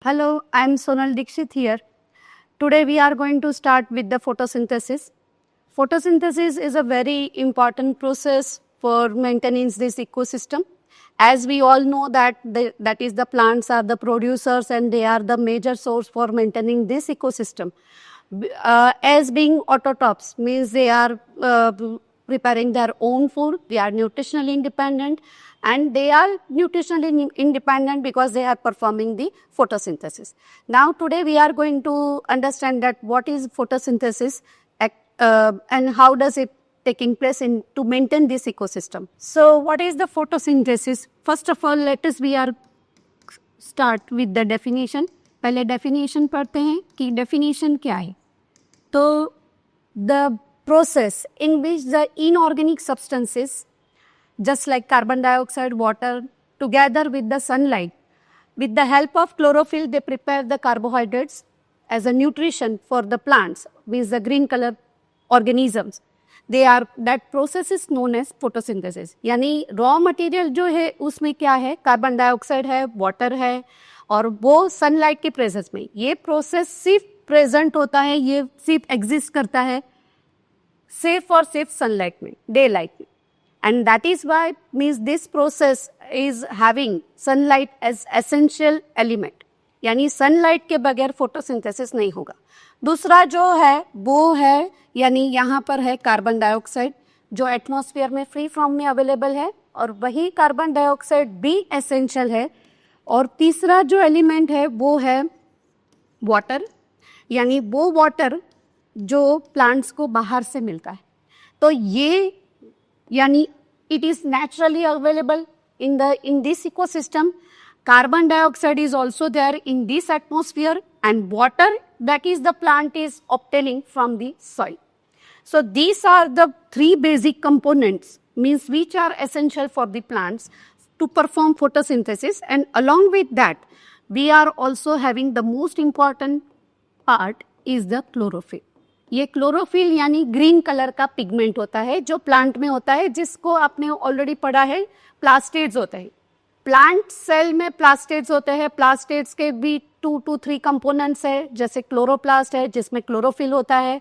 Hello, I am Sonal Dixit here. Today we are going to start with the photosynthesis. Photosynthesis is a very important process for maintaining this ecosystem. As we all know that is the plants are the producers and they are the major source for maintaining this ecosystem. As being autotrophs means they are preparing their own food, they are nutritionally independent, and they are nutritionally independent because they are performing the photosynthesis. Now today we are going to understand that what is photosynthesis and how does it taking place to maintain this ecosystem. So what is the photosynthesis? First of all, let us start with the definition. पहले definition पढ़ते हैं कि definition क्या है. तो the process in which the inorganic substances just like carbon dioxide, water, together with the sunlight, with the help of chlorophyll, they prepare the carbohydrates as a nutrition for the plants, means the green color organisms. That process is known as photosynthesis. यानी raw material जो है उसमें क्या है, carbon dioxide है, water है और वो सनलाइट के प्रेजेंस में. ये प्रोसेस सिर्फ प्रेजेंट होता है, ये सिर्फ एग्जिस्ट करता है सिर्फ और सिर्फ सनलाइट में, डे लाइट में. And that is why means this process is having sunlight as essential element. यानी sunlight के बगैर photosynthesis नहीं होगा. दूसरा जो है वो है यानी यहाँ पर है कार्बन डाइऑक्साइड जो एटमॉस्फेयर में फ्री फॉर्म में अवेलेबल है और वही कार्बन डाइऑक्साइड भी एसेंशियल है. और तीसरा जो एलिमेंट है वो है वाटर, यानी वो वाटर जो प्लांट्स को बाहर से मिलता है. तो ये यानी it is naturally available in this ecosystem. Carbon dioxide is also there in this atmosphere and water that is the plant is obtaining from the soil. So these are the three basic components means which are essential for the plants to perform photosynthesis, and along with that we are also having the most important part is the chlorophyll. ये chlorophyll यानी green colour का pigment होता है जो plant में होता है, जिसको आपने ऑलरेडी पढ़ा है, प्लास्टिड्स होते हैं. प्लांट सेल में प्लास्टिड्स होते हैं. प्लास्टिड्स के भी 2 to 3 कंपोनेंट्स है, जैसे क्लोरोप्लास्ट है जिसमें क्लोरोफिल होता है,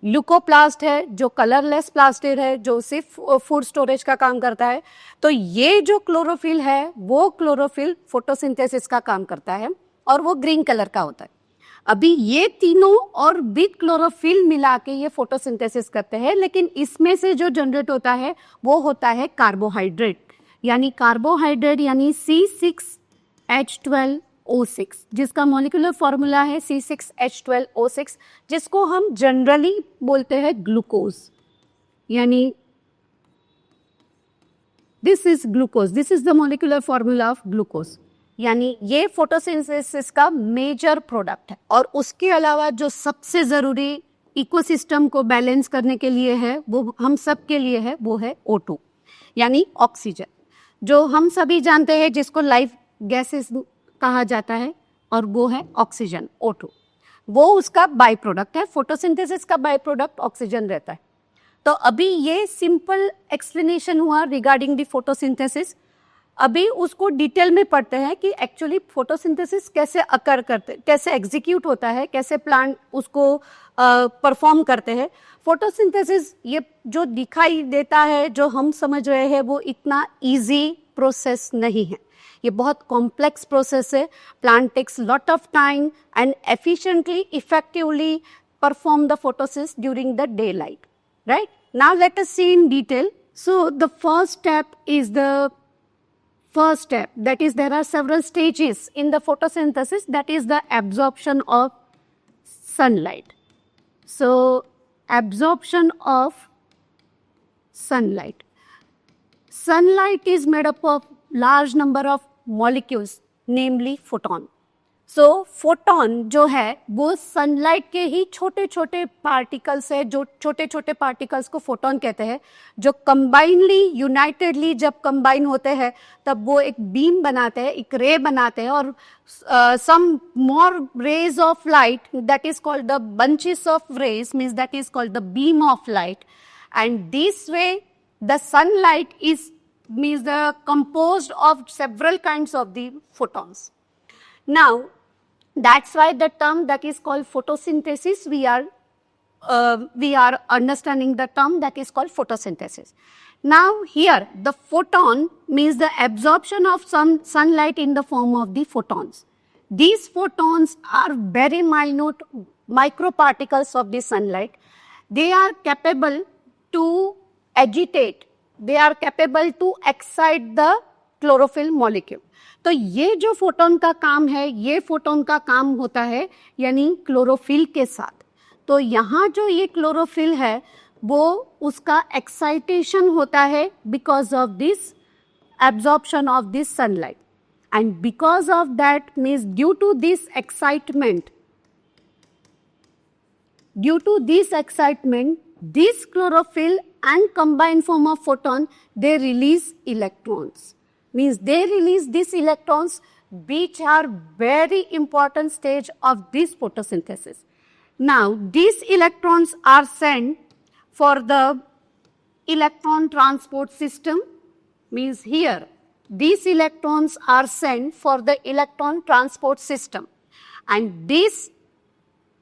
ल्यूकोप्लास्ट है जो कलरलेस प्लास्टिड है जो सिर्फ फूड स्टोरेज का काम करता है. तो ये जो क्लोरोफिल है वो क्लोरोफिल फोटोसिंथेसिस का काम करता है और वो ग्रीन कलर का होता है. अभी ये तीनों और विद क्लोरोफिल मिला के ये फोटोसिंथेसिस करते हैं, लेकिन इसमें से जो जनरेट होता है वो होता है कार्बोहाइड्रेट. यानी कार्बोहाइड्रेट यानी C6H12O6 जिसका मॉलिक्यूलर फॉर्मूला है C6H12O6 जिसको हम जनरली बोलते हैं ग्लूकोज. यानी this is glucose, this is the molecular formula of glucose. यानी ये फोटोसिंथेसिस का मेजर प्रोडक्ट है. और उसके अलावा जो सबसे ज़रूरी इकोसिस्टम को बैलेंस करने के लिए है वो हम सब के लिए है, वो है O2 यानी ऑक्सीजन, जो हम सभी जानते हैं जिसको लाइफ गैसेस कहा जाता है, और वो है ऑक्सीजन O2. वो उसका बाई प्रोडक्ट है. फोटोसिंथेसिस का बाई प्रोडक्ट ऑक्सीजन रहता है. तो अभी ये सिंपल एक्सप्लेनेशन हुआ रिगार्डिंग द फोटोसिंथेसिस. अभी उसको डिटेल में पढ़ते हैं कि एक्चुअली फोटोसिंथेसिस कैसे अकर करते, कैसे एग्जीक्यूट होता है, कैसे प्लांट उसको परफॉर्म करते हैं. फोटोसिंथेसिस ये जो दिखाई देता है, जो हम समझ रहे हैं, वो इतना इजी प्रोसेस नहीं है. ये बहुत कॉम्प्लेक्स प्रोसेस है. Plant takes lot of time and efficiently effectively perform the photosynthesis during the daylight. Right now let us see in detail. So the first step is the first step, that is there are several stages in the photosynthesis, that is the absorption of sunlight. So absorption of sunlight. Sunlight is made up of large number of molecules, namely photon. So photon जो है वो sunlight के ही छोटे छोटे particles है, जो छोटे छोटे पार्टिकल्स को फोटोन कहते हैं, जो कंबाइनली यूनाइटेडली जब कंबाइन होते हैं तब वो एक बीम बनाते हैं, एक रे बनाते हैं, और some more rays of light that is called the bunches of rays means that is called the beam of light. And this way the sunlight is means the composed of several kinds of the photons. Now That's why the term that is called photosynthesis, we are understanding the term that is called photosynthesis. Now here, the photon means the absorption of some sunlight in the form of the photons. These photons are very minute microparticles of the sunlight. They are capable to agitate, they are capable to excite the chlorophyll molecule. तो ये जो photon का काम है, ये photon का काम होता है यानी क्लोरोफिल के साथ. तो यहाँ जो ये क्लोरोफिल है वो उसका एक्साइटेशन होता है because of this absorption of this sunlight, and because of that means due to this excitement, this chlorophyll and combined form of photon, they release electrons. Means they release these electrons which are very important stage of this photosynthesis. Now these electrons are sent for the electron transport system. Means here these electrons are sent for the electron transport system, and this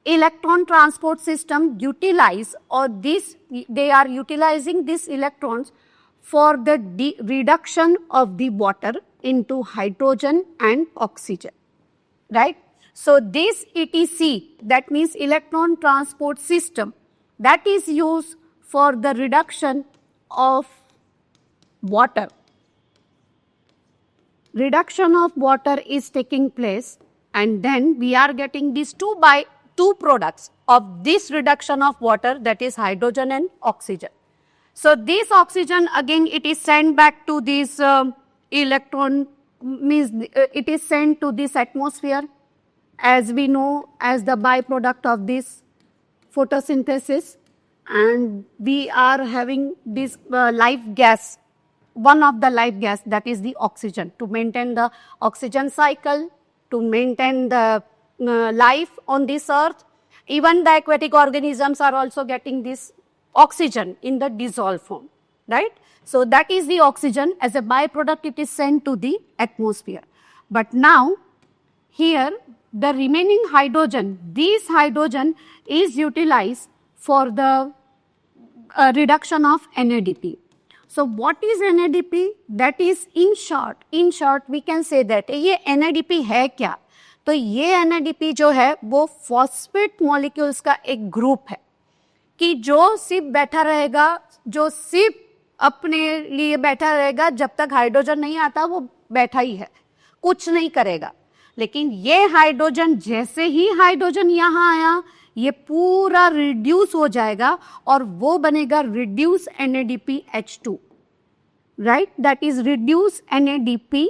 electron transport system utilize, or this they are utilizing these electrons for the reduction of the water into hydrogen and oxygen, right? So this ETC, that means electron transport system, that is used for the reduction of water. Reduction of water is taking place, and then we are getting these two products of this reduction of water, that is hydrogen and oxygen. So this oxygen again it is sent back to this electron, means it is sent to this atmosphere, as we know, as the byproduct of this photosynthesis, and we are having this life gas, one of the life gas, that is the oxygen, to maintain the oxygen cycle, to maintain the life on this earth. Even the aquatic organisms are also getting this oxygen in the dissolved form, right? So that is the oxygen. As a byproduct it is sent to the atmosphere. But now here the remaining hydrogen, this hydrogen is utilized for the reduction of NADP. So what is NADP? That is in short we can say that ये NADP है क्या? तो ये NADP जो है वो phosphate molecules का एक ग्रुप है कि जो सिर्फ बैठा रहेगा, जो सिर्फ अपने लिए बैठा रहेगा, जब तक हाइड्रोजन नहीं आता वो बैठा ही है, कुछ नहीं करेगा. लेकिन ये हाइड्रोजन, जैसे ही हाइड्रोजन यहाँ आया, ये पूरा रिड्यूस हो जाएगा और वो बनेगा reduce NADPH2, right? That is reduce NADP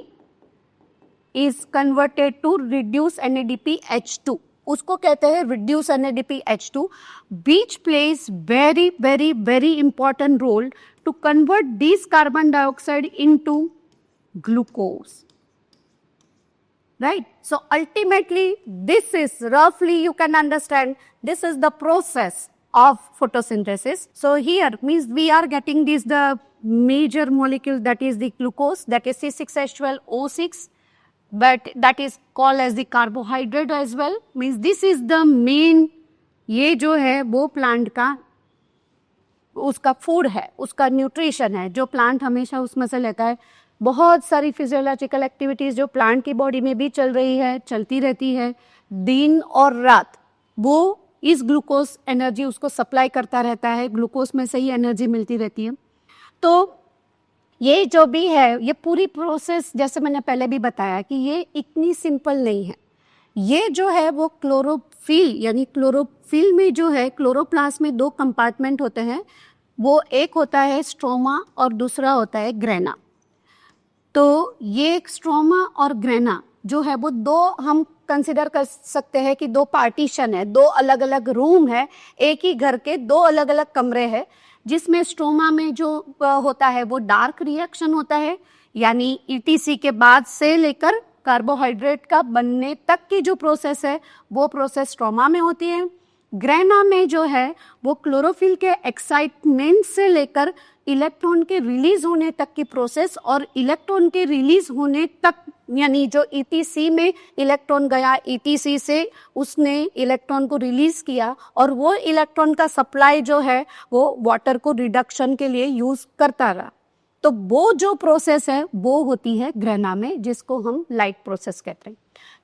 is converted to reduce NADPH2. उसको कहते हैं reduce NADPH2, which plays very very very important role to convert this carbon dioxide into glucose, right? So ultimately this is, roughly you can understand, this is the process of photosynthesis. So here means we are getting this, the major molecule, that is the glucose, that is C6H12O6, but that is called as the carbohydrate as well. Means this is the main, ये जो है वो plant का उसका food है, उसका nutrition है, जो प्लांट हमेशा उसमें से लेता है. बहुत सारी फिजियोलॉजिकल एक्टिविटीज जो प्लांट की बॉडी में भी चल रही है, चलती रहती है दिन और रात, वो इस ग्लूकोज एनर्जी उसको सप्लाई करता रहता है, ग्लूकोज में से ही एनर्जी मिलती रहती है. तो ये जो भी है, ये पूरी प्रोसेस जैसे मैंने पहले भी बताया कि ये इतनी सिंपल नहीं है. ये जो है वो क्लोरोफिल, यानी क्लोरोफिल में जो है क्लोरोप्लास्ट में दो कंपार्टमेंट होते हैं, वो एक होता है स्ट्रोमा और दूसरा होता है ग्रेना. तो ये स्ट्रोमा और ग्रेना जो है वो दो हम कंसिडर कर सकते हैं कि दो पार्टीशन है, दो अलग अलग रूम है, एक ही घर के दो अलग अलग कमरे हैं, जिसमें स्ट्रोमा में जो होता है वो डार्क रिएक्शन होता है, यानी ETC के बाद से लेकर कार्बोहाइड्रेट का बनने तक की जो प्रोसेस है वो प्रोसेस स्ट्रोमा में होती है. ग्रेना में जो है वो क्लोरोफिल के एक्साइटमेंट से लेकर इलेक्ट्रॉन के रिलीज होने तक की प्रोसेस, और इलेक्ट्रॉन के रिलीज होने तक यानी जो ईटीसी में इलेक्ट्रॉन गया, ईटीसी से उसने इलेक्ट्रॉन को रिलीज किया, और वो इलेक्ट्रॉन का सप्लाई जो है वो वाटर को रिडक्शन के लिए यूज करता रहा। तो वो जो प्रोसेस है वो होती है ग्रेना में, जिसको हम लाइट प्रोसेस कहते हैं।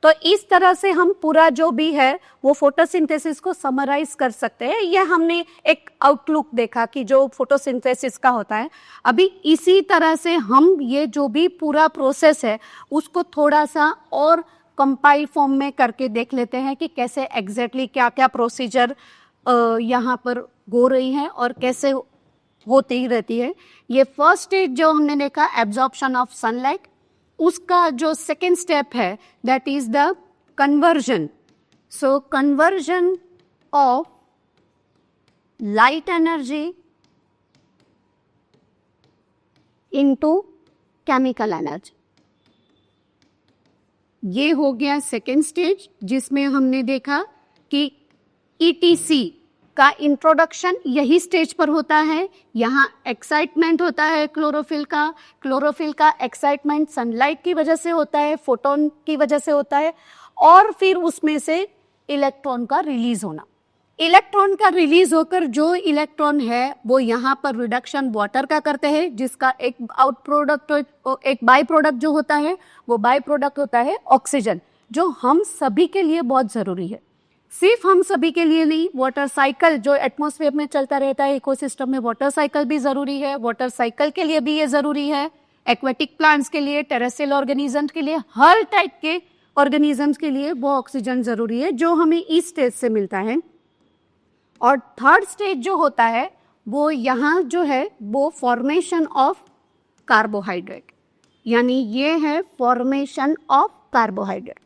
तो इस तरह से हम पूरा जो भी है वो फोटोसिंथेसिस को समराइज कर सकते हैं। यह हमने एक आउटलुक देखा कि जो फोटोसिंथेसिस का होता है। अभी इसी तरह से हम ये जो भी पूरा प्रोसेस है उसको थोड़ा सा और कंपाइल फॉर्म में करके देख लेते हैं कि कैसे एग्जैक्टली क्या क्या प्रोसीजर यहाँ पर हो रही है और कैसे होती ही रहती है। ये फर्स्ट स्टेज जो हमने देखा एब्जॉर्प्शन ऑफ सनलाइट, उसका जो सेकेंड स्टेप है that is the conversion. So conversion of light energy into chemical energy, ये हो गया सेकेंड स्टेज, जिसमें हमने देखा कि ईटीसी का इंट्रोडक्शन यही स्टेज पर होता है। यहाँ एक्साइटमेंट होता है क्लोरोफिल का एक्साइटमेंट सनलाइट की वजह से होता है, फोटोन की वजह से होता है, और फिर उसमें से इलेक्ट्रॉन का रिलीज होना। इलेक्ट्रॉन का रिलीज होकर जो इलेक्ट्रॉन है वो यहाँ पर रिडक्शन वाटर का करते हैं, जिसका एक आउट प्रोडक्ट, एक बाई प्रोडक्ट जो होता है वो बाई प्रोडक्ट होता है ऑक्सीजन, जो हम सभी के लिए बहुत जरूरी है। सिर्फ हम सभी के लिए नहीं, वाटर साइकिल जो एटमॉस्फेयर में चलता रहता है इकोसिस्टम में, वाटर साइकिल भी जरूरी है। वाटर साइकिल के लिए भी ये जरूरी है, एक्वेटिक प्लांट्स के लिए, टेरेस्ट्रियल ऑर्गेनिजम्स के लिए, हर टाइप के ऑर्गेनिजम्स के लिए वो ऑक्सीजन जरूरी है जो हमें इस स्टेज से मिलता है। और थर्ड स्टेज जो होता है वो यहाँ जो है वो फॉर्मेशन ऑफ कार्बोहाइड्रेट, यानी ये है फॉर्मेशन ऑफ कार्बोहाइड्रेट।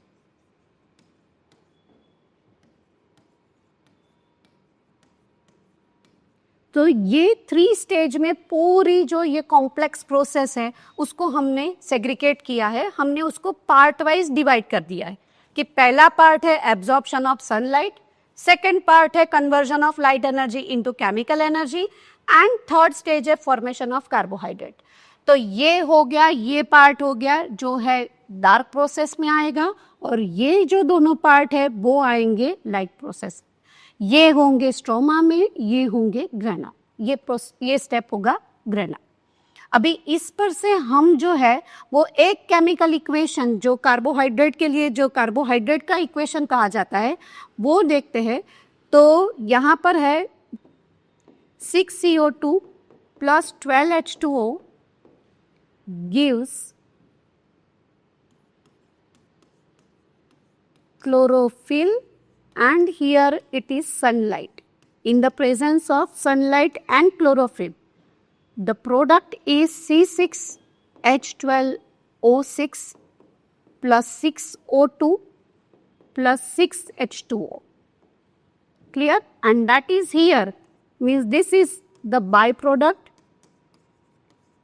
तो ये 3 स्टेज में पूरी जो ये कॉम्प्लेक्स प्रोसेस है उसको हमने सेग्रीगेट किया है, हमने उसको पार्ट वाइज डिवाइड कर दिया है कि पहला पार्ट है absorption of sunlight, second part है conversion of light energy into chemical energy, and third stage है फॉर्मेशन ऑफ कार्बोहाइड्रेट। तो ये हो गया, ये पार्ट हो गया जो है डार्क प्रोसेस में आएगा, और ये जो दोनों पार्ट है वो आएंगे लाइट प्रोसेस। ये होंगे स्ट्रोमा में, ये होंगे ग्रेना, ये स्टेप होगा ग्रेना। अभी इस पर से हम जो है वो एक केमिकल इक्वेशन जो कार्बोहाइड्रेट के लिए, जो कार्बोहाइड्रेट का इक्वेशन कहा जाता है वो देखते हैं। तो यहाँ पर है 6CO2 plus 12H2O gives chlorophyll, and here it is sunlight. In the presence of sunlight and chlorophyll, the product is C6H12O6 plus 6O2 plus 6H2O. Clear? And that is here, means this is the byproduct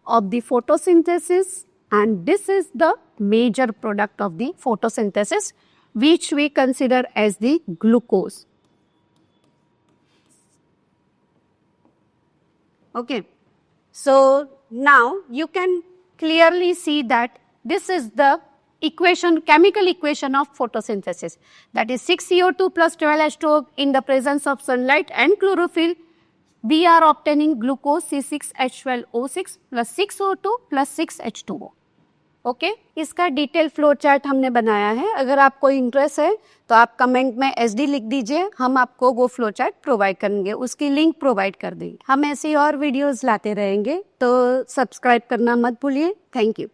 of the photosynthesis, and this is the major product of the photosynthesis, which we consider as the glucose. Okay, so now you can clearly see that this is the equation, chemical equation of photosynthesis, that is 6CO2 plus 12H2O in the presence of sunlight and chlorophyll. We are obtaining glucose C6H12O6 plus 6O2 plus 6H2O. Okay, इसका detail flow chart हमने बनाया है। अगर आपको interest है तो आप comment में SD लिख दीजिए, हम आपको वो फ्लो चार्ट प्रोवाइड करेंगे, उसकी लिंक प्रोवाइड कर देंगे। हम ऐसी और वीडियोस लाते रहेंगे, तो सब्सक्राइब करना मत भूलिए। Thank you.